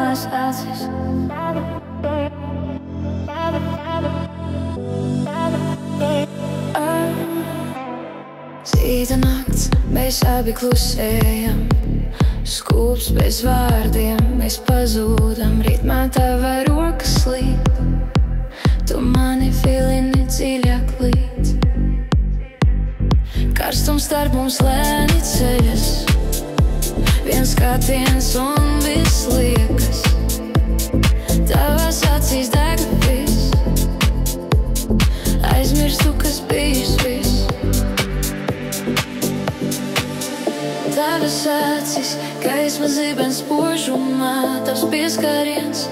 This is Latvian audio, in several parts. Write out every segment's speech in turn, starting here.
tavas acis. Zīda nakts, mēs abi klusējam, skūps bez vārdiem, mēs pazūdam, ritmā tava rokas slīd, tu mani vilini dziļāk līdz. Karstums starp mums lēni ceļas, viens skatiens un viss liekas, tavās acīs deg viss, aizmirstu, kas bijis viss. Tavas acis, gaisma zibens spožumā, tavs pieskariens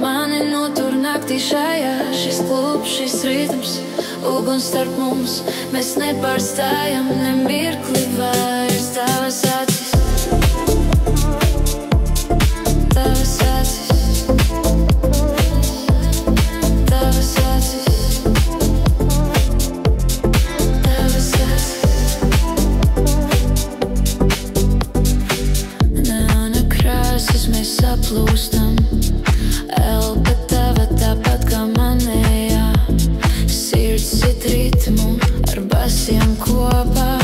mani notur naktī šajā, šis klubs, šis ritms, uguns starp mums, mēs nepārstājam ne mirkli vairs. Tavas acis, tavas acis, tavas acis, tavas acis. Neona krāsas mēs saplūstam, elpa tava tāpat kā manējā, sirds sit ritmu ar basiem kopā.